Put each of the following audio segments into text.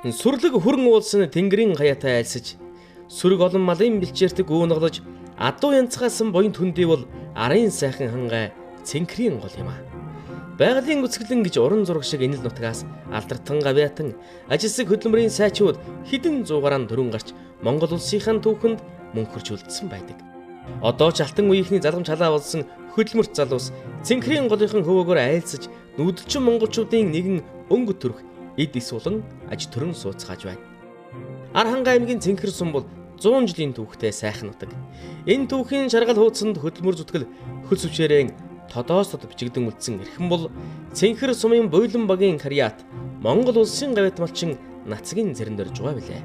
Сүрлэг хүрэн уулсан тэнгэрийн хаяатай айлсаж, сүрэг олон малын бэлчээртэг уунаглаж, адуу янцгаасан буян төндий бол арын сайхан хангай цэнхрийн гол юм а. Байгалийн үсгэлэн гэж уран зураг шиг энэл нутгаас алдартан гавьяатан ажилсаг хөдөлмөрийн сайчууд хідэн зуугарaan дөрөн гарч Монгол улсынхаа түүхэнд мөнхөрч үлдсэн байдаг. Одоо ч алтан үеийнхний залгамж халаа болсон хөдөлмөрт залуус цэнхрийн голынхан хөвөөгөөр айлсаж нүүдэлчин монголчуудын нэгэн өнгө төрөх эд ис болон аж төрөн сууцгааж байна. Архангай аймгийн Цэнхэр сум бол 100 жилийн түүхтэй сайхан нутаг. Энэ түүхийн шаргал хуудсанд хөдөлмөр зүтгэл хөл сүвчээрэн тодоос тод бичигдэн үлдсэн эрхэм бол Цэнхэр сумын Буйлан багийн карьяат Монгол улсын гавьт малчин нацгийн цэрэн дөрж байгаа билээ.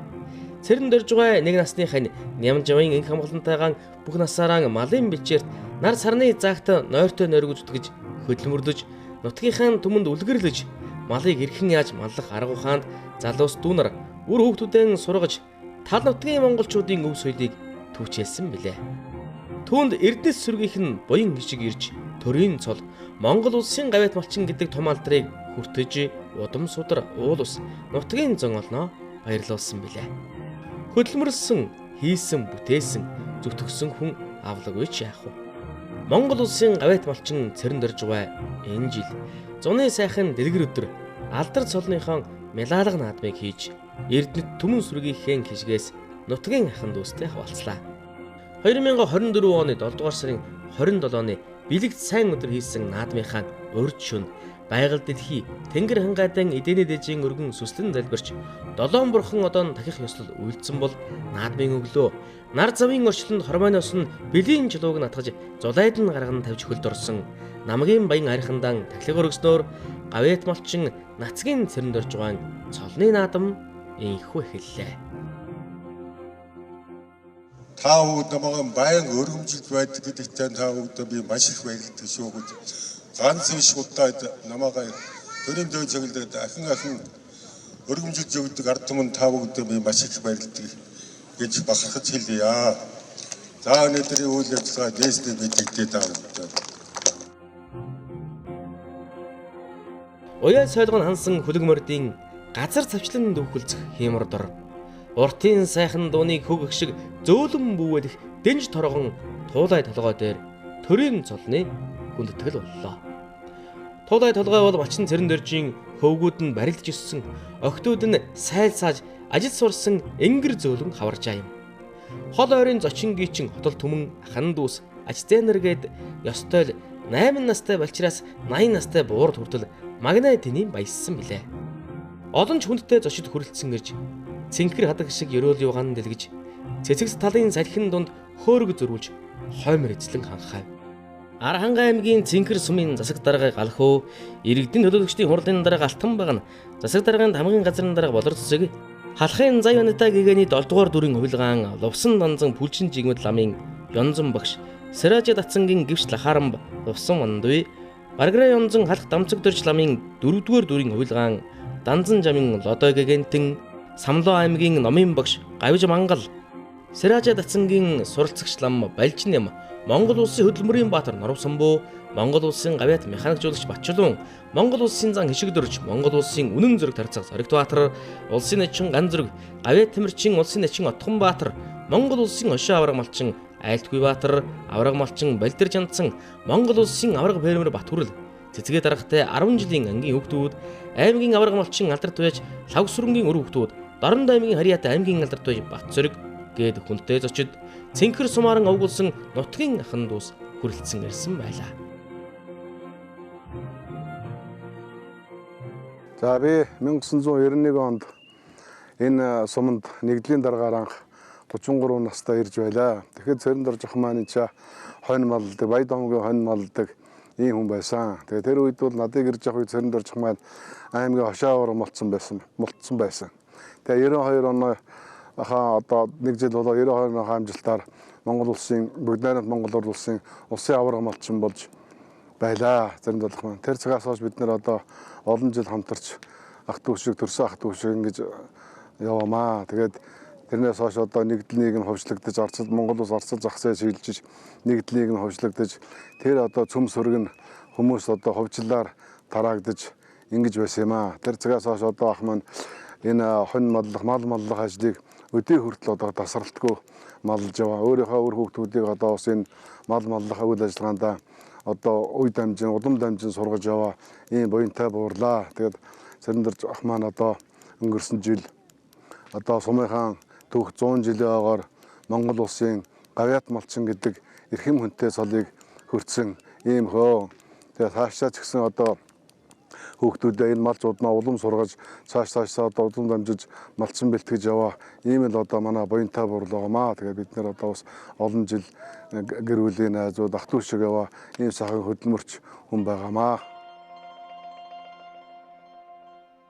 Цэрэн дөрж байгаа нэг насныхань нямж явын инх хамгаалантайгаан бүх насаараа малын бэлчээрт нар сарны загт нойртой нойргож зүтгэж хөдөлмөрлөж нутгийнхаа түмэнд үлгэрлэж малыг эрхэн яаж маллах арга ухаанд залуус дүүнар үр хүүхдүүдэн сургаж тал нутгийн монголчуудын өв соёлыг түүчээсэн билээ. Түүнд Эрдэнэс сүргийнх нь буян хишиг ирж төрийн цол Монгол улсын гавьт малчин гэдэг том алдрыг хүртэж удам судар уул ус нутгийн зон олноо баярлуулсан билээ. Хөдөлмөрлсөн, хийсэн, бүтээсэн, зүтгэсэн хүн авлаггүй ч яах вэ? Монгол улсын гавьт малчин цэрэн дөрж байгаа энэ жил зуны сайхан дэлгэр өдөр алдар цолныхон мэлалга наадмыг хийж Эрдэнэт түмэн сүргийнхээ хишгээс нутгийн ахын дүүстэй хаваалцлаа. 2024 оны 7 дугаар сарын 27-ны бэлэгт сайн өдөр хийсэн наадмынхаа урд шөнө байгаль дэлхий тэнгэр хангайдан эдэний дэжийн өргөн сүслэн залбирч 7 бурхан одоон дахих ёслол үйлдсэн бол наадмын өглөө нар завын орчлонд хормойноос нь бэлгийн чулууг натгаж зулайдан гарган тавьж хөлд орсон намгийн баян архандан тахлыг өргснөөр гавьт малчин нацгийн цэрэн дөрж байгаа цолны наадам инхүү эхэллээ. Та бүхэн намайг баян өргөмжилж байдаг гэдэгт та бүхэнд би маш их баярлалтай шүү гэж. Ганц биш удаад намайг төрийн дэв цэглэлд ахин өргөмжилж өгдөг ард түмэн та бүхэнд би маш их баярлалтай гэж бахархаж хэлье. За өнөөдрийн үйл ажиллагаа дээсдээ бидэгдээ та бүхэнд. Уяа сойлгон хансан хөлөг газар цавчлан дүүхэлцэх хиймэр дор. Уртын сайхан дууныг хөг шиг зөөлөн бүүвэлэх дэнж торгон туулай толгой дээр төрийн цолны хүндэтгэл боллоо. Туулай толгой бол малчин цэрэн дөржийн хөвгүүд нь барилдж өссөн, охтууд нь сайлсааж ажил сурсан энгэр зөөлөн хаваржаа юм. Хол ойрын зочин гичин хотол түмэн ахан дүүс аж зэнэргээд ёстой л 8 настай балчраас 80 настай буурд хүртэл магнай тэний баяссан билээ. Олон ч хүндтэй зочид хүрэлцсэн ирж цэнхэр хадаг шиг ёроол юугаан дэлгэж цэцэгс талын салхин дунд хөөрөг зөрүүлж хоймор эзлэн ханхав. Архангай аймгийн Цэнхэр сумын засаг дарга галхуу иргэдийн төлөөлөгчдийн хурлын дарга алтан баг нь засаг даргын хамгийн газрын дарга болор цэцэг халахын зай ванита гэгэний 7 дугаар дүрийн хувилгаан лувсан данзан бүлчин жигмэд ламын ёнзон багш Сэражэ датцангийн гівч лахарамб лувсан вандуй Барграа ёнзон халах дамцаг дөрж ламын 4 дугаар дүрийн хувилгаан данзан жамын лодой гэгэнтэн Самлоо аймгийн номын багш Гавж Мангал Сэражэ датцангийн суралцагч лам Балжин ям Монгол улсын хөдөлмөрийн баатар Норов Самбуу Монгол улсын гавьт механикжуулагч Батчулуун Монгол улсын зан хишиг дөрж Монгол улсын үнэн зэрэг тарцаг Зоригт Баатар улсын начин Ган зэрэг гавьт тамирчин улсын начин Отхон Баатар Монгол улсын хошоо авраг малчин Айлтгүй Баатар авраг малчин Балдэр Жандсан Монгол улсын авраг фермер Батүрэл цэцгээ даргатай 10 жилийн ангийн хүүхдүүд аймгийн авраг малчин Алдарт байж Лавсүрэнгийн өр хүүхдүүд Дорнод аймгийн Харьяат аймгийн Алдарт байж Бат Цэрэг гээд хүнтэй зочид Цэнхэр сумааран овгуулсан нутгийн ахын дүүс хүрэлцэн ирсэн байлаа. За би 1991 онд энэ суманд нэгдлийн даргаар анх 33 настай ирж байлаа. Тэгэхэд цэрэн дорж ах маань чаа хонь малдаг, Баян домгийн хонь малдаг ийм хүн байсан. Тэгээ тэр үед бол надыг ирж авах үед цэрэн дорж ах маань аймгийн хошоогоор молцсон байсан. Тэгээ 92 оны одоо нэг жил болоо 92 оны амжилтаар Монгол улсын бүгд найрамд Монгол улсын улсын авраг малчин болж байлаа. Цэрэн дорж ах маань тэр цагаас хойш бид нэр одоо олон жил хамтарч ах дүүшиг төрсөн ах дүүшиг ингэж яваамаа. Тэгээд тэрнээс хойш одоо нэгдлийг нь ховшлогдож Монгол улс арцал зах зээл шилжиж нэгдлийг нь ховшлогдож тэр одоо цөм сөрөг нь хүмүүс одоо ховчлаар тараагдаж ингэж байсан юм аа. Тэр цагаас хойш одоо ах маань энэ хонь маллах, мал маллах ажлыг өдөө хүртэл одоо тасралтгүй маллаж яваа. Өөрийнхөө өр хүүхдүүдийг одоо бас энэ мал маллах үйл ажиллагаанд одоо үе дамжин, улам дамжин сургаж яваа ийм буянтай буурлаа. Тэгээд Цэрэндэрж ах маань одоо өнгөрсөн жил одоо Сумынхаан түүх 100 жилийн ойгоор Монгол улсын гавьяат малчин гэдэг эрхэм хүнтэй цолыг хөрцөн ийм хөө. Тэгээд хаашаа ч гэсэн одоо хүүхдүүдээ энэ малчууднаа улам сургаж цаашаа одоо улам дамжиж малчин бэлтгэж яваа ийм л одоо манай буянтай буур байгаамаа. Тэгээд бид нэр одоо бас олон жил гэр бүлийн найзууд ах トゥ шиг яваа ийм сайхан хөдөлмөрч хүн байгаамаа.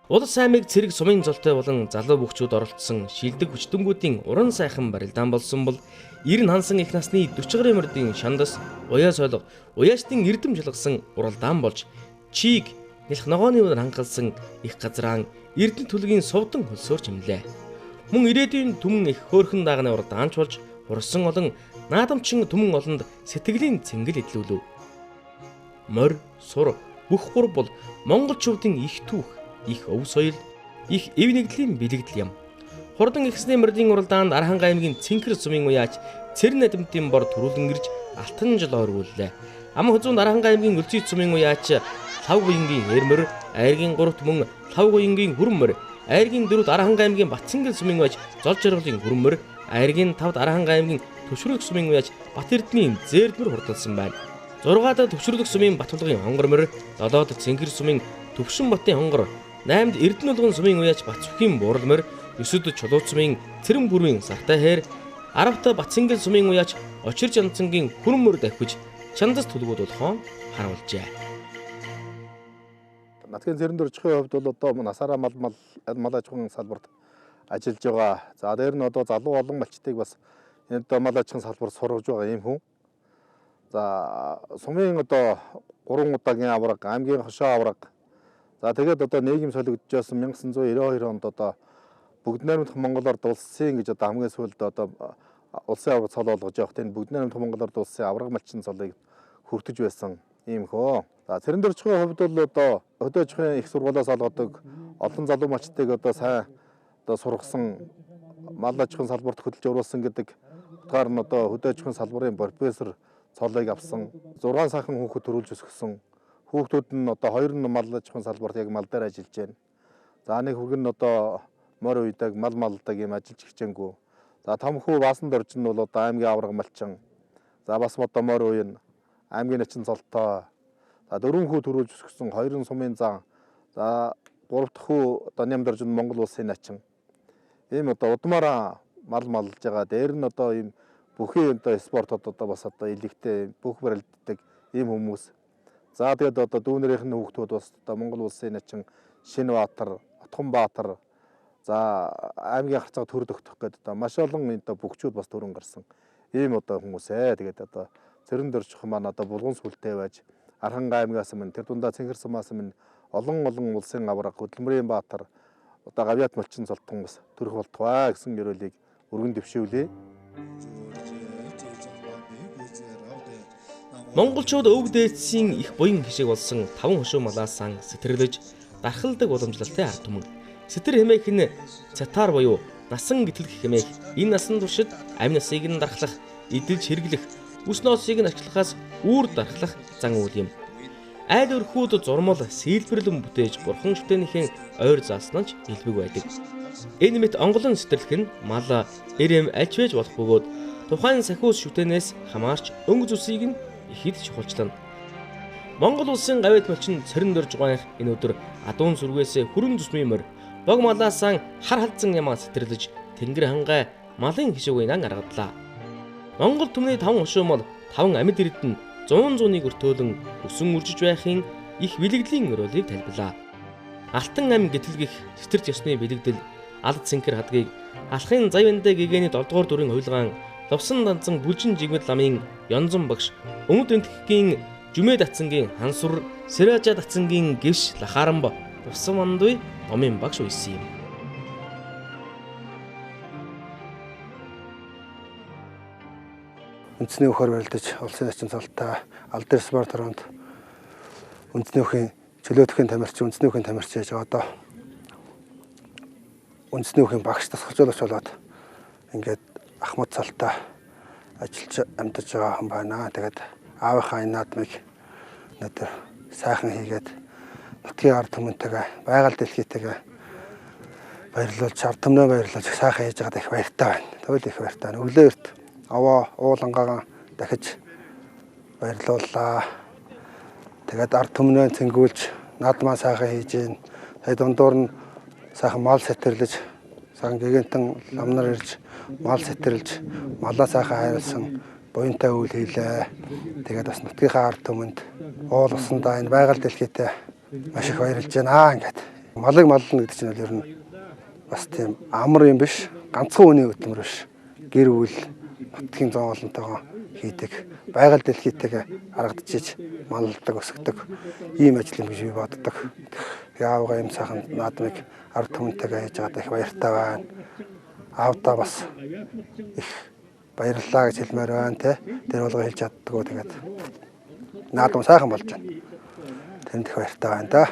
Улс аймаг цэрэг сумын золтой болон залуу бүхчүүд оролцсон шилдэг хүчтэнгүүдийн уран сайхан барилдаан болсон бол 90 хансан их насны 40 гаруй мордын шандас уяа сойлго уяачдын эрдэм жолгосон уралдаан болж чийг нэлх ногооны өнөр хангалсан их газраан эрдэнэ төлгийн сувдан хөлсөөр чимлээ. Мөн ирээдүйн түмэн их хөөрхөн даагны уралдаанч болж урсан олон наадамчин түмэн олонд сэтгэлийн цэнгэл идлүүлв. Морь, сур, бүх гур бол монголчуудын их түүх, их өв соёл, их эв нэгдлийн бэлэгдэл юм. Хурдан ихсний мордын уралдаанд Архангай аймгийн Цэнхэр сумын уяач Цэрэн Надимтын бор төрүүлэн ирж алтан жил ойргууллаа. Ам хозуунд Архангай аймгийн Өлзийт сумын уяач Лав гуянгийн Эрмөр, Айргийн 3-т мөн Лав гуянгийн Хүрмөр, Айргийн 4-т Архангай аймгийн Батцэнгэл сумын уяач Зол жаргалын Хүрмөр, Айргийн 5-т Архангай аймгийн Төвшрөлг сумын уяач Бат Эрдмийн Зээрдмөр хурдалсан байна. 6-д Төвшрөлг сумын Батулгын Хонгормор, 7-д Цэнхэр сумын Төвшин Батын Хонгор, 8-д Эрдэнэ улгын сумын уяач Бацүхийн Буурлмор, 9-д Чулууд сумын Цэрэн бүрийн Сартай хэр, 10-д Батцэнгэл сумын уяач Очир Жанцангийн Хүрмөр давхиж чандас төлгүүд болохоо харуулжээ. Нутгийн Цэрэндэржийн хувьд бол одоо насаараа мал аж ахуйн салбарт ажиллаж байгаа. За дээр нь одоо залуу олон малчтыг бас энэ мал аж ахуйн салбарт сургаж байгаа юм хүн. За сумын одоо 3 удаагийн авраг, аймгийн хошоо авраг. За тэгээд одоо нийгэм солигдчихсан 1992 онд одоо Бүгд найрамдах Монгол Ард улсын гэж одоо хамгийн сүүлд одоо улсын авраг цол болгож явах энэ Бүгд найрамдах Монгол Ард улсын авраг малчин цолыг хүртэж байсан юм хөө. За Цэрэндэржийн хувьд бол одоо хөдөө аж ахуйн их сургуулиас олгодог олон залуу малчтыг одоо сайн одоо сургасан мал аж ахуйн салбарт хөдөлж оруулсан гэдэг утгаар нь одоо хөдөө аж ахуйн салбарын профессор цолыг авсан 6 сайхан хүүхэд төрүүлж өсгсөн. Хүүхдүүд нь одоо 2 нь мал аж ахуйн салбарт яг мал дээр ажиллаж байна. За нэг хүүг нь одоо морь уйдаг, мал малдаг юм ажиллаж хичээнгүй. За том хүү Баасан Дорж нь бол одоо аймгийн авраг малчин. За бас одоо морь уйна, аймгийн начин цолтой. За 4 хүү төрүүлж өсгсөн, 2 нь сумын зан. За 3 дахь хүү одоо Нямдорж нь Монгол улсын начин. Ийм одоо удмаараа мал малж байгаа. Дээр нь одоо ийм бүхий одоо спортод одоо бас одоо илэгтэй бүх барилддаг ийм хүмүүс. За тэгээд одоо дүүнэрийнх нь хүүхдүүд бас одоо Монгол улсын начин Шинбаатар, Отгонбаатар, за аймгийн харцаа төр дөгтөх гэдэг одоо маш олон одоо бүгчүүд бас төрөн гарсан. Ийм одоо хүмүүс ээ. Тэгээд одоо Цэрэндэржих маань одоо булган сүлтэй байж Архангай аймгаас минь тэр дундаа Цэнхэр сумаас минь олон улсын авраг хөдөлмөрийн баатар одоо гавьяат малчин цолтон бас төрөх болтугай гэсэн ерөөлийг өргөн дэвшүүлээ. Монголчууд өвөг дээдсийн их буян хишиг болсон 5 хошуу малаас сан сэтэрлэж дархалдаг уламжлалтай ард түмэн. Сэтэр хэмээх нь цатаар буюу насан гэтлэх хэмээх энэ насан туршид амь насыг нь дархлах, идэж хэрэглэх, үс ноосыг нь арчлахаас үүр дархлах зан үйл юм. Айл өрхүүд зурмал сийлбэрлэн бүтээж бурхан шүтэнийхэн ойр заасан ч илбэг байдаг. Энэ мэт онголон сэтэрлэх нь мал эрэм альч байж болох бөгөөд тухайн сахиус шүтэнээс хамаарч өнгө зүсийг нь ихэд чухалчлана. Монгол улсын гавьяат малчин Цэрэндэрж гоёх энэ өдөр адуун сүргээс хүрэн зүсмийн морь бог малаасан хар халдсан ямаа сэтэрлэж Тэнгэр хангай малын хишиг уянаа гаргадлаа. Монгол түмний 5 хошуу мал 5 амьд эрдэнэ 100-100-ыг өртөөлөн өсөн үржиж байхын их бэлэгдлийн өрөөлийг тайлбарлаа. Алтан ам гэтлгэх сэтэрч ёсны бэлэгдэл алд цэнхэр хадгийг алхын завьяндай гэгээний 7 дугаар дүрийн хувилгаан ловсон данцан бүлжин жигмэд ламын Ёнзон багш өмд энтхэгийн Жүмээ Датцангийн хансур Сэрэжа Датцангийн гівш Лахарамб Усан мандуй номын багш үйсэн юм. Үндэсний өхөр барилдаж улсын начин цолтой алдар спорт оронд үндэсний өхийн чөлөөтхийн тамирчин, үндэсний өхийн тамирчин яаж одоо үндэсний хүүхийн багш тасгалжуулагч болоод ингээд Ахмад цалтаа ажиллаж амьдарч байгаа хүн байна. Тэгээд аавынхаа энэ наадмыг өнөөдөр сайхан хийгээд нутгийн ард түмэнтэйгээ байгаль дэлхийтэйгээ баярлуулж, ард түмнээ баярлуулж сайхан хийж байгаад их баяртай байна. Тэгвэл их баяртай байна. Өглөө эрт аваа уулангаа дахиж баярлууллаа. Тэгээд ард түмнээ цэнгүүлж наадмаа сайхан хийж гин. Тэгээд дундуур нь сайхан мал сэтэрлэж, сайхан гэгэнтэн ламнар ирж мал сэтэрлж, малаа сайхан хайрлсан буянтай үйл хийлээ. Тэгээд бас нутгийнхаа ард түмэнд уул усандаа энэ байгаль дэлхийтэй маш их баярлж байна ингээд. Малыг маллна гэдэг чинь ер нь бас тийм амар юм биш. Ганцхан хүний хөдөлмөр биш. Гэр бүл нутгийн зам олонтойгоо хийдэг, байгаль дэлхийтэйгээ харагдчихж малладаг, өсгдөг ийм ажил юм гэж би боддог. Яавга юм сайхан наадмыг ард түмэнтэйгээ хийж байгаад их баяртай байна. Аавдаа бас их баярлалаа гэж хэлмээр байна те. Тэр болгоо хэлж чаддгүй тэгээд наадам сайхан болж байна. Тэнд их баяртай байна да.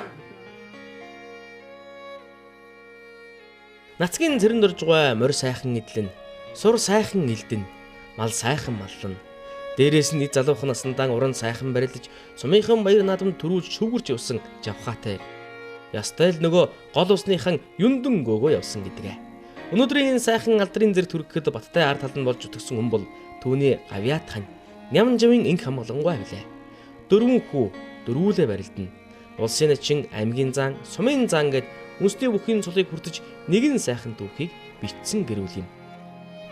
Нацгийн цэрэнд орж байгаа морь сайхан эдлэн, сур сайхан элдэн, мал сайхан маллна. Дээрээс нь залуухан насандаа уран сайхан барилж, сумынхан баяр наадамд төрүүлж шүгүрч явсан Жавхаатай. Ястай л нөгөө гол усныхан юндэн гөөгөө явсан гэдгээ. Өнөөдрийн энэ сайхан алдрын зэрэг төрөхөд баттай ард талд нь болж өтгсөн хүн бол түүний Гавьяат хань, Нямжавын инх хамгаалангуй билээ. 4 хүү дөрвүүлээ барилдана. Улсын начин, аймгийн зан, сумын зан гэд үндэсний бүхний цолыг хүртэж нэгэн сайхан дүүхийг бичсэн гэрүүл юм.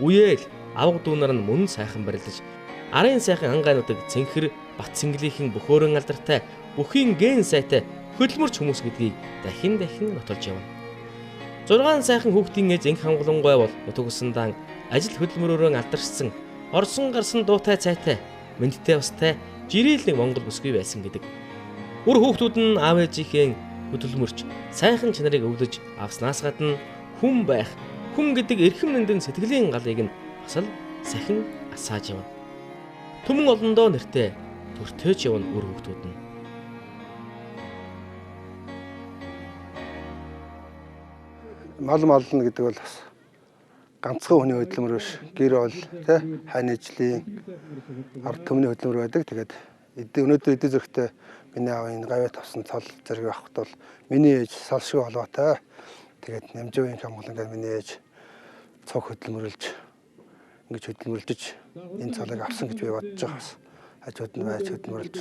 Үеэл авга дүүнаар нь мөн сайхан барилдаж, арын сайхан ангайнуудыг цэнхэр, бат цэнгэлийнхэн бөхөөрөн алдартай, бүхийн ген сайтай хөдөлмөрч хүмүүс гэдгийг дахин нотолж явна. 6 сайхан хүүхдийн ээж инх хамгаалангуй бол нутагсандан ажил хөдөлмөрөөрөө алдаршсан, орсон гарсан дуутай цайтай, мэндтэй устай жирээл нэг Монгол бүсгүй байсан гэдэг. Үр хүүхдүүд нь аав ээжийнхээ хөдөлмөрч сайхан чанарыг өвлөж авснаас гадна хүн байх, хүн гэдэг эрхэм нэндэн сэтгэлийн галыг нь бас л сахин асааж явна. Түмэн олондоо нэртэй төртөөж явна үр хүүхдүүд нь. Мал маллна гэдэг бол бас ганцхан хүний хөдөлмөр биш. Гэр бол тий хань ижлийн ард түмний хөдөлмөр байдаг. Тэгээд өнөөдөр эдийн зөрөгтэй миний аав энэ Гавьяат авсан цол зэрэг авахт бол миний ээж сал шиг холбоотой. Тэгээд Нямжавын хамгаалан гэдэг миний ээж цог хөдөлмөрлж ингэж хөдөлмөрлж энэ цолыг авсан гэж би бодож байгаа бас. Хажууд нь байж хөдөлмөрлж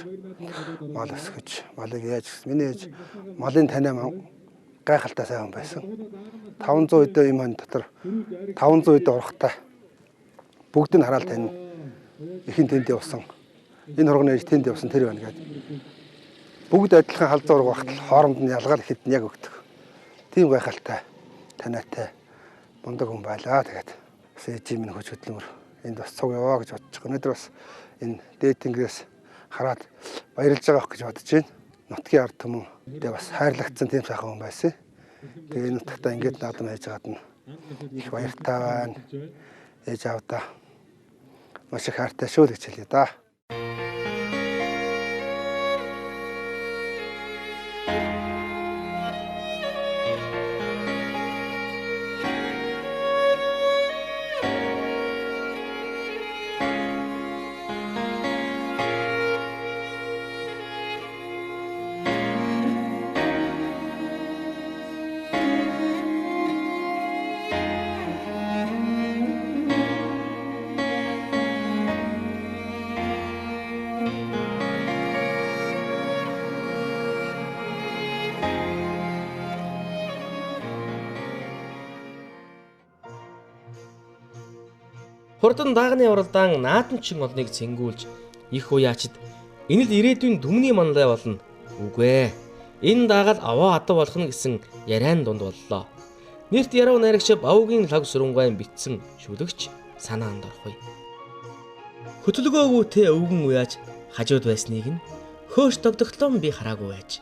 мал өсгөж, малыг яаж гэсэн. Миний ээж малын таниа гайхалтай сайн байсан. 500 өдөө юм хон дотор 500 өдөө урахтай бүгд нь хараал тань ихэн тэнд явсан. Энэ хурганы ээж тэнд явсан тэр байна гэдэг. Бүгд адилхан халзуу ураг багт хооронд нь ялгаал ихэд нь яг өгдөг. Тийм гайхалтай таниатай мундаг хүн байлаа тэгээд. Бас ээжийн минь хөж хөдөлмөр энд бас цуг яваа гэж бодож байгаа. Өнөөдөр бас энэ дээтэнгээс хараад баярлж байгаа гэж бодож байна. Нутгийн ард түмэндээ бас хайрлагдсан тийм сайхан хүн байсан. Тэгээ энэ нутагтаа ингэж наадам хийж байгаад нь их баяртай байна. Ээж аавдаа маш их хайртай шүү гэж хэлье да. Хурдан даагны уралдаан наадамчин олныг цэнгүүлж их уяачид энэ л ирээдүйн түмний манлай болно. Үгүй ээ. Энэ даагаад аваа адав болох нь гэсэн яриан дунд боллоо. Нэрт яруу найрагч Бавгийн лаг сүрэнгуйн битсэн шүлэгч санаанд орохъя. Хөтөлгөөгүйтэй өвгөн уяаж хажууд байсныг нь хөөш тогтогтлон би хараагүй байж.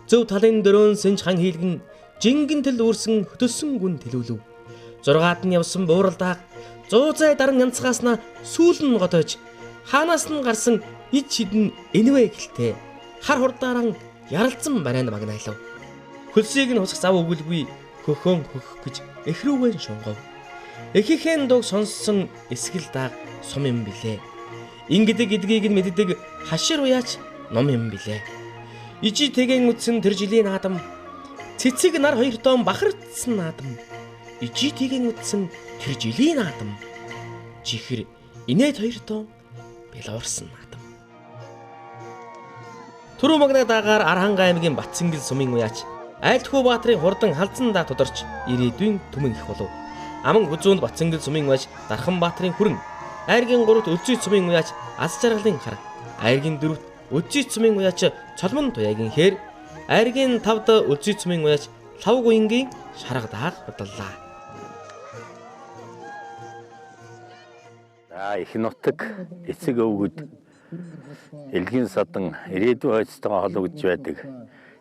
Зөв талын дөрөөн сэнж хан хийлгэн жингэн тэл үүрсэн хөтөлсөн гүн тэлүүлв. 6-аад нь явсан бууралдааг 100 зай даран янцгаасна сүүлэн годож хаанаас нь гарсан ид хідэн энэвэ гэлтэй хар хурдааран яралцсан барайнд магнаалав. Хөлсийг нь хусах зав өгүүлгүй хөхөн хөхөх гэж эхрүүгэн шунгав. Эхийнхээ дууг сонссон эсгэл дааг сум юм билээ. Ингэдэг эдгийг нь мэддэг хашир уяач ном юм билээ. Ижи тэгэн үтсэн тэр жилийн наадам, цэцэг нар хоёр тоон бахарцсан наадам. Ижи тэгэн үтсэн тэр жилийн наадам, жихэр инээд хоёр тоон бэлуурсан наадам. Түрүү магнаа дагаар Архангай аймгийн Батцэнгэл сумын уяач Айлтхүү баатрын хурдан халдсандаа тодорч ирээдүйн түмэн их болов. Аман хүзүүнд Батцэнгэл сумын уяач Дархан баатрын хүрэн, Айргийн 3-т Өлзий сумын уяач Аз жаргалын хар, Айргийн 4-т Өлзий сумын уяач Цолмон туяагийн хээр, Айргийн 5-д Өлзий сумын уяач Лав гуянгийн шарга дааг бодлоо. Их нутаг эцэг өвгөд элгийн садан ирээдүйн хойцтойгоо холбогдож байдаг.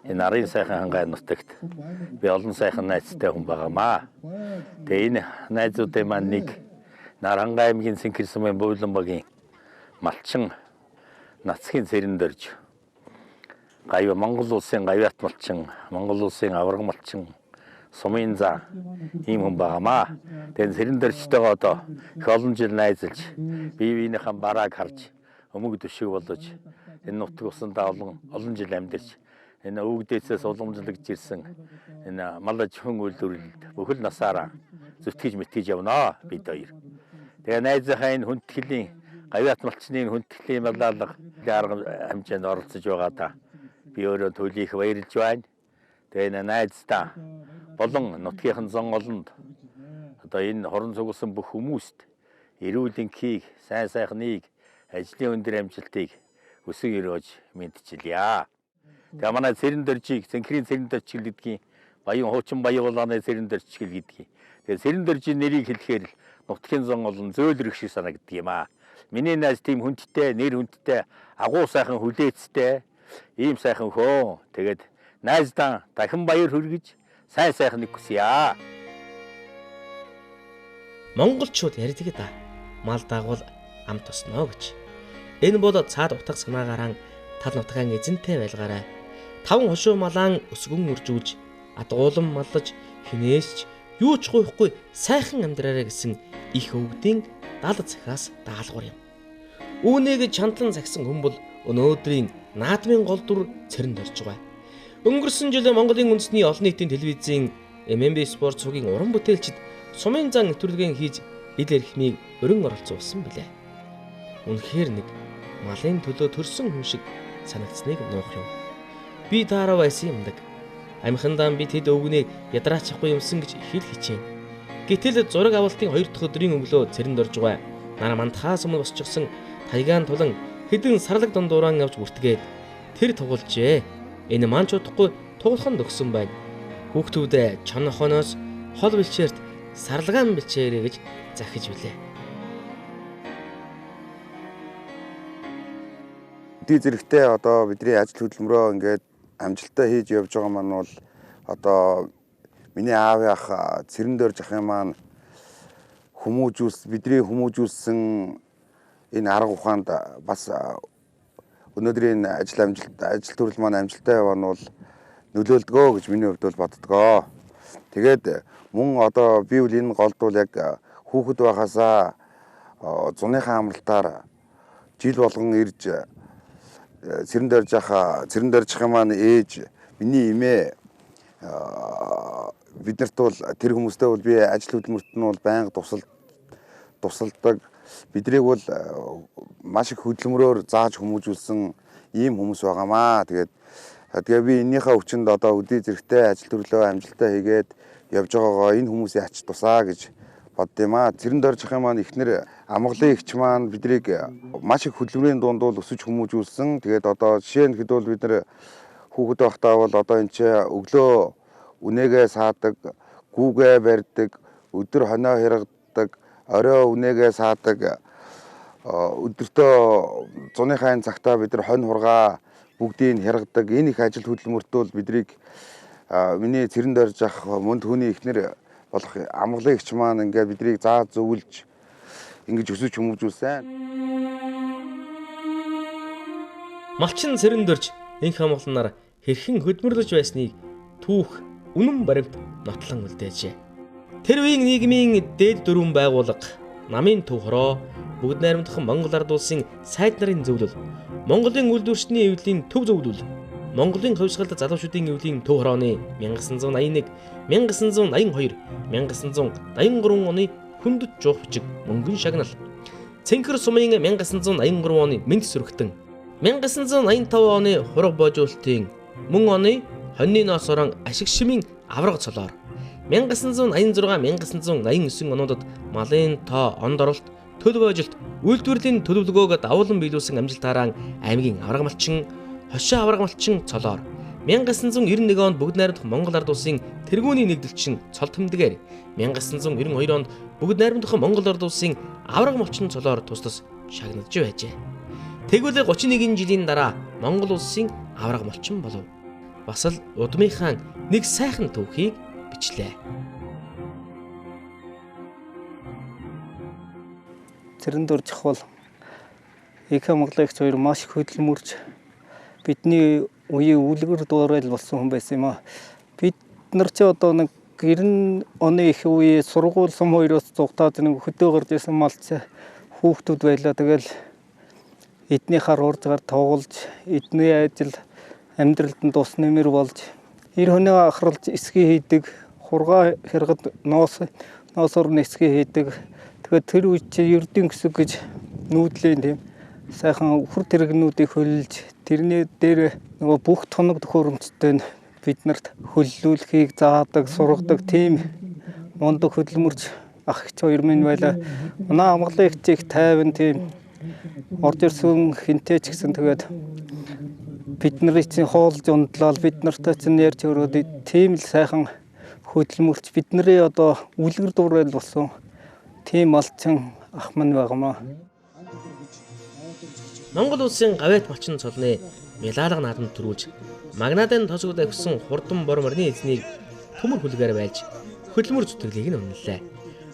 Энэ арын сайхан хангай нутагт би олон сайхан найзтай хүн байгаамаа. Тэгээ энэ найзуудын маань нэг Нарангай аймгийн Цэнхэр сумын Бууланбагийн малчин Нацхийн цэрэн дөрж гайва Монгол улсын гавьяат малчин, Монгол улсын авраг малчин сумын заа ийм хүн байгаамаа. Тэгээ цэрэн дөржтэйгээ одоо их олон жил найзалж бие биенийхээ барааг харж өмг төшиг болож энэ нутаг усандаа олон жил амьдарч энэ өвгдөөсөөс уламжлагж ирсэн энэ малаж хүн үйлдвэрлэлд бүхэл насаараа зүтгэж мэтгэж явнаа бид хоёр. Тэгээ найзынхаа энэ хүндэтгэлийн гавьяат малчны хүндэтгэлийн маллалга арга хэмжээнд оролцож байгаа та би өөрөө төлөөх баярлж байна. Тэгээ энэ найздаа болон нутгийнхан зон олонд одоо энэ хорон цугласан бүх хүмүүст эрүүл энхийг, сайн сайхныг, ажлын өндөр амжилтыг өсөн өрөөж мэдчилье. Тэгээ манай цэрэн дөржийг Цэнхэрийн цэрэн дөржил гэдгийг баян хуучин баян улааны цэрэн дөржил гэдгийг. Тэгээ цэрэн дөржийн нэрийг хэлэхээр нутгийн зон олон зөөлрөх шиг санагддаг юм аа. Миний найз тийм хүндтэй, нэр хүндтэй, агуу сайхан хүлээцтэй, ийм сайхан хөө. Тэгээд найздаа дахин баяр хүргэж сайн сайхныг хүсье. Монголчууд ярьдаг да. Мал дагвал ам тосноо гэж. Энэ бол цаад утга санаагаараа тал нутгаан эзэнтэй байлгаарай. Таван хошуу малаан өсгөн үржүүлж, адгуулан маллаж, хинээсч, юу ч гуйхгүй сайхан амьдраарай гэсэн их өвгдийн 70 захиас даалгавар юм. Үүнийг чандлан загсан хүн бол өнөөдрийн наадмын голдур цэрэн дөрж байгаа. Өнгөрсөн жил Монголын үндэсний олон нийтийн телевизийн MMB спорт цугийн уран бүтээлчид сумын зан нэвтрүүлгийн хийж ил эрхмийг өрн оролцуулсан билээ. Үнэхээр нэг малын төлөө төрсөн хүн шиг санагдсныг нуух юм. Би таараа байсан юмдаг. Амхандаа би тэд өвгнийг ядраач ахгүй юмсан гэж их л хичээн. Гэтэл зураг авалтын 2 дахь өдрийн өглөө цэрэн дөрж байгаа. Нара мантахаа сумд босчихсон тайгаан тулан хэдэн сарлаг дундууран авч бүртгээд тэр тугалжээ. Энэ маань ч удахгүй тугалхан дөгсөн байна. Хүүхдүүдээ чонохоноос хол бэлчээрт сарлагаан бэлчээрэй гэж захиж билээ. Эдийн зэрэгтэй одоо бидний ажил хөдөлмөрөө ингээд амжилттай хийж явж байгаа маань бол одоо миний аав ах цэрэн дөрж ах юм маань бидний хүмүүжүүлсэн энэ арга ухаанд бас өнөөдрийн ажил төрөл маань амжилттай явна бол нөлөөлдгөө гэж миний хувьд бол боддгоо. Тэгээд мөн одоо би бол энэ голд бол яг хүүхэд байхасаа зуныхаа амралтаар жил болгон ирж цэрэн дөрж ах маань ээж миний эмээ биднэрт бол тэр хүмүүстэй бол би ажил хөдөлмөрт нь бол байнга тусалдаг. Бидрийг бол маш их хөдөлмөрөөр зааж хүмүүжүүлсэн ийм хүмүүс байгаамаа. Тэгээ би эннийхээ өвчнөд одоо үдий зэрэгтэй ажил төрлөө амжилттай хийгээд явж байгаагаа энэ хүмүүсийн ач тусаа гэж боддъё. Цэрэн дөрж ах маань эхнэр амгалан эгч маань бидрийг маш их хөдөлмөрийн дунд бол өсөж хүмүүжүүлсэн. Тэгээд одоо жишээ нь хэд бол бид нар хүүхэд байхдаа бол одоо энэ ч өглөө үнээгээ саадаг, гүүгээ барьдаг, өдөр хоноо хэрэгдэг, орой үнээгээ саадаг, өдөртөө зуныхаа энэ цагтаа бид нар хонь хургаа бүгдийг хэрэгдэг. Энэ их ажил хөдөлмөрт бол бидрийг миний цэрэн дөрж ах мөн түүний эхнэр болох амгалан эгч маань ингээд бидрийг зааж зөвлөж ингэж өсөж хүмүүжүүлсэн. Малчин цэрэн дөрж энх амгаланаар хэрхэн хөдөлмөрлөж байсныг түүх үнэн баримт нотлон үлдээжээ. Тэр үеийн нийгмийн дээд дөрвөн байгууллага намын төв хороо, бүгд найрамдах Монгол Ард улсын сайд нарын зөвлөл, Монголын үйлдвэрчдийн эвлийн төв зөвлөл, Монголын хувьсгалт залуучуудын эвлийн төв хорооны 1981, 1982, 1983 оны хүндэт жуух бичиг мөнгөн шагнал, Цэнхэр сумын 1983 оны мэд сүргтэн, 1985 оны хураг боожуулалтын, мөн оны хоньны ноос орон ашиг шимийн авраг цолоор, 1986-1989 онуудад малын тоо, онд оролт, төлөв ажилт, үйлдвэрлэлийн төлөвлөгөөг давуулан биелүүлсэн амжилтаараа аймгийн авраг малчин, хошоо авраг малчин цолоор, 1991 онд бүгд найрамдах Монгол Ард улсын тэргүүний нэгдэлчин цол тэмдгээр, 1992 онд бүгд найрамдах Монгол Ард улсын авраг малчин цолоор тус шагнаж байжээ. Тэгвэл 31 жилийн дараа Монгол улсын авраг малчин болов. Бас л удмынхаа нэг сайхан түүхийг бичлээ. Цэрэндүр чахвал ИК Монголын хоёр маш их хөдөлмөрч бидний үеийн үлгэр дуурайл болсон хүн байсан юм аа. Бид нар ч одоо нэг 90 оны их үе сургууль сум хоёроос зугатаад нэг хөдөө гарч ирсэн малч хүүхдүүд байлаа. Тэгэл эдний хар уржгаар тоглож, эдний ажил амьдралд нь тус нэмэр болж, эр хүний ахралж эсгий хийдэг, хургаа хэрэгд ноосоор нь эсгий хийдэг. Тэгээд тэр үе чи ердийн гэсэг гэж нүүдлийн тийм сайхан үхэр тэрэгнүүдийг хөлж, тэрний дээр нөгөө бүх тоног төхөөрөмжтэй бид нарт хөллүүлэхийг заадаг, сургадаг тийм мундаг хөдөлмөрч ах ч хоёр минь байлаа. Манай амгалан их чих тайван тийм орж ирсэн хинтэй ч гэсэн тэгээд бид нарыг чинь хоолж ундлал бид нартай чинь ярьж өрөөд тийм л сайхан хөдөлмөрч бидний одоо үлгэр дуурайл болсон тийм малчин ах мань байгаамаа. Монгол улсын гавьяат малчин цолны мэлалга наадамд төрүүлж магнадын тосгод авсан хурдан бор морины эзнийг төмөр хүлгээр байж хөдөлмөр зүтгэлийг нь үнэллээ.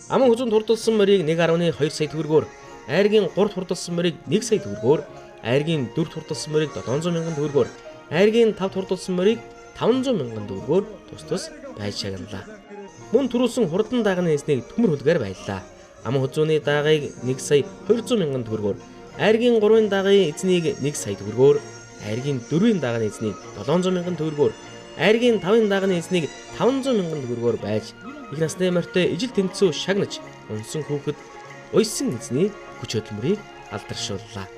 Аман хүзүнд хурдалсан морийг 1.2 сая төгрөгөөр, айргийн 3 хурдалсан морийг 1 сая төгрөгөөр, айргийн 4 хурдалсан морийг 700 мянган төгрөгөөр, айргийн 5 хурдалсан морийг 500 мянган төгрөгөөр тус байж шагналаа. Мөн төрүүлсэн хурдан дагны эзнийг төмөр хүлгээр баяллаа. Аман хүзүүний даагыг 1 сая 200 мянган төгрөгөөр, айргийн 3-ын дагын эзнийг 1 сая төгрөгөөр, айргийн 4-ийн дагны эзнийг 700 мянган төгрөгөөр, айргийн 5-ын дагны эзнийг 500 мянган төгрөгөөр байж их насны морьтой ижил тэнцүү шагнаж унсан хүүхэд уйсан эзний хүч хөдөлмөрийг алдаршууллаа.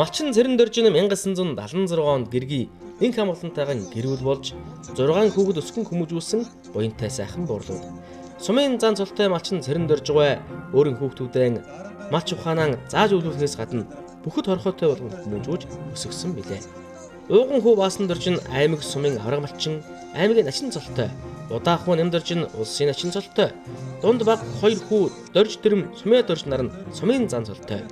Малчин Цэрэндөржин 1976 онд гэргий инх амгалантайгаа гэрүүл болж 6 хүүхэд өсгөн хүмүүжүүлсэн буянтай сайхан буурлууд. Сумын зан цолтой малчин Цэрэндөржгүй өөрийн хүүхдүүдэн малч ухаанаа зааж өвлүүлэхээс гадна бүхэд хорхотой болгон хүмүүжүүлж өсгсөн билээ. Ууган хүү Баасан Дөржин аймаг сумын авраг малчин, аймгийн начин цолтой, Удаахуу Нямдөржин улсын начин цолтой, Дунд баг 2 хүү Дорж Дэрэм Сумэ Дорж нар нь сумын зан цолтой.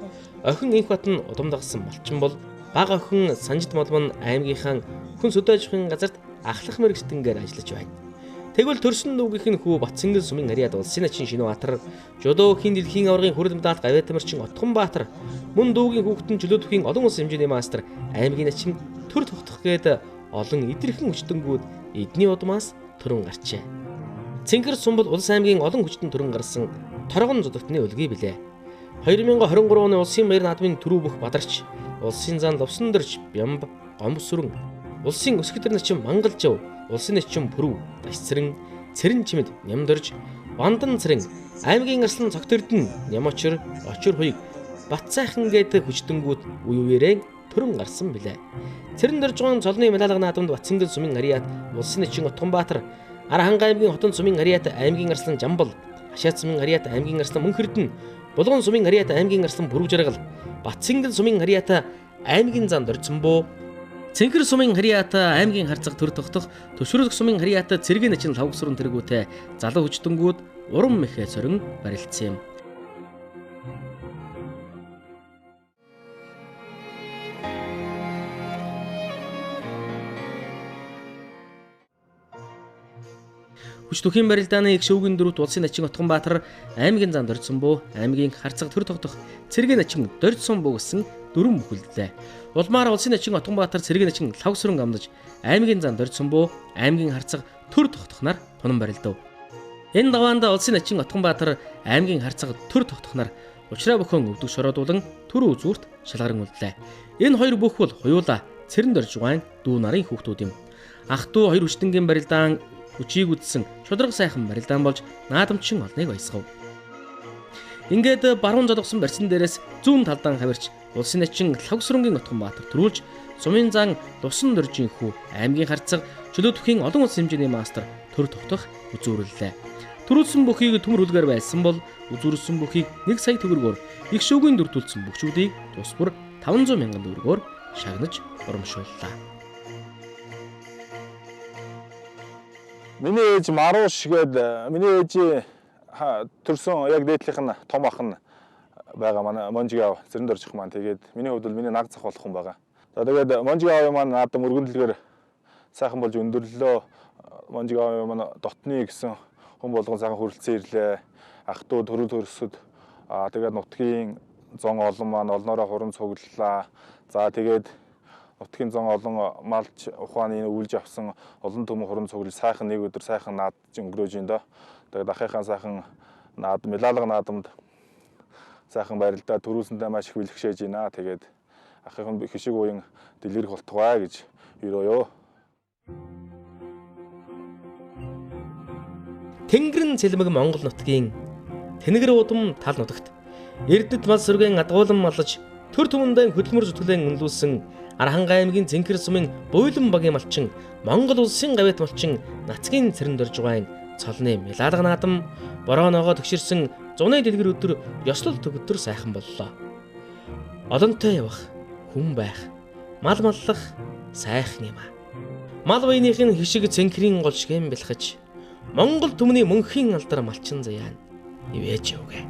Охин инх бат нь удамдагсан малчин бол бага охин Санжид Молмон аймгийнхаа хүн сөдөө ажихын газарт ахлах мэрэгчтэнгээр ажиллаж байна. Тэгвэл төрсөн нүгийнх нь хүү Батцэнгэл сумын Ариад улсын начин Шинэбаатар, Жодоохийн дэлхийн аваргын хүрэл медалт Гавьяатмарчин Отгонбаатар, мөн дүүгийн хүүхдэн чөлөөтөхийн олон улсын хэмжээний мастер аймгийн начин төр тогтох гээд олон идэрхэн хүчтэнгүүд эдний удмаас төрөн гарчээ. Цэнхэр сум бол улс аймгийн олон хүчтэн төрөн гарсан торгон зодогтны үлгий билээ. 2023 оны улсын баяр наадмын түрүү бүх бадарч, улсын зан Ловсон Дорж, Бямб, Гомбосүрэн, улсын өсгөдөр начин Мангалжав, улсын начин Пүрв, Дашцэрэн, Цэрэн чимэд Нямдорж, Бандан Цэрэн, аймгийн арслан Цогтөрдөн, Нямочор, Очор хуйг, Батцайхан гээд хүчтэнгүүд үе үеэрээ төрөн гарсан билээ. Цэрэн дөрж байгаа цолны Мялалга наадамд Батцингэл сумын Ариат, Улсын Эчин Отгонбаатар, Архангай аймгийн Хотон сумын Ариат, аймгийн Арслан Жамбал, Хашаат сумын Ариат, аймгийн Арслан Мөнхөрдөн, Булган сумын Ариат, аймгийн Арслан Бүрэг Жаргал, Батцингэл сумын Ариат, аймгийн Зан Дорцсонбоо, Цэнхэр сумын Хариат, аймгийн Харцаг төр тогтох, Төвшрөлг сумын Хариат, Цэргийн Начин Лавгсрын тэргүүтэй залуу хүчтэнгүүд уран мэхээ сорин барилцсан юм. Хүч түхийн барилдааны их шүүгийн дөрөвт Улсын Начин Отгонбаатар, аймгийн Зан Дорцсонбоо, аймгийн Харцаг төр тогтох, Цэргийн Начин Дорцсонбоо гэсэн дөрвөн бүхэлдлээ. Улмаар Улсын Начин Отгонбаатар, Цэргийн Начин Лавгсрын амдаж, аймгийн Зан Дорцсонбоо, аймгийн Харцаг төр тогтохнаар тунан барилдав. Энэ даваанд Улсын Начин Отгонбаатар, аймгийн Харцаг төр тогтохнаар учраа бөхөн өвдөг шороодуулан төр үзүүрт шалгаран үлдлээ. Энэ хоёр бүх бол хоёулаа цэрэн дорж байгаа дүү нарын хүүхдүүд юм. Ах дүү хоёр хүчтэнгийн барилдаан хүчийг үдсэн шудраг сайхан барилдаан болж наадамчин олныг баясгав. Ингээд баруун зодгосон барьсан дээрээс зүүн талдаа хавирч Улсын Начин Лавгсрынгийн Отгонбаатар төрүүлж сумын зан Лусан дөржийн хүү аймгийн Харцаг чөлөө түхийн олон улс хэмжээний мастер төр тогтох үзүүрлээ. Төрүүлсэн бүхийг төмөр үлгээр байсан бол үзүүрсэн бүхийг 1 сая төгрөгөөр их шүүгийн дүртүүлсэн бүхчүүдийг тус бүр 500 мянган төгрөгөөр шагнаж урамшууллаа. Миний ээж Маруш гээд миний ээж төрсөн яг дээдлийнх нь том ах нь байгаа манай Монжиг аав цэрэн доржих маань тэгээд миний хувьд бол миний наг зах болох хүн байгаа. За тэгээд Монжиг аав маань наадам өргөндлөгээр сайхан болж өндөрлөө. Монжиг аав маань дотны гэсэн хүн болгон сайхан хүрэлцэн ирлээ. Ах トゥ төрөл төрсөд тэгээд нутгийн зон олон маань олноороо хуран цуглалаа. За тэгээд нутгийн зон олон малч ухааны үйлж авсан олон төмөн хуран цуглал сайхан нэг өдөр сайхан наадж өнгөрөөж ин доо. Тэгээд ахыхаа сайхан наадам Мялалга наадамд сайхан барилдаа төрүүлсэндээ маш их бэлгшээж байна. Тэгээд ахыхан хишиг уян дэлгэрэх болтугай гэж өрөөё. Тэнгэрэн цэлмэг Монгол нутгийн Тэнгэр удам тал нутагт Эрдэт мал сүргэн адгуулан малж төр түмэндээ хөдөлмөр зүтгэлэн өнлүүлсэн Архангай аймгийн Цэнхэр сумын Буйлан багийн малчин Монгол улсын гавьт малчин Нацгийн цэрэн дорж байгаа цолны Мялалга наадам борооноогоо төгширсэн зуны дэлгэр өдөр ёслол төгөдөр сайхан боллоо. Олонтой явах, хүн байх, мал маллах сайхан юм аа. Мал буйныхын хишиг Цэнхэрийн гол шигээн бэлхэж Монгол түмний мөнхийн алдар малчин заяан ивэж явгээ.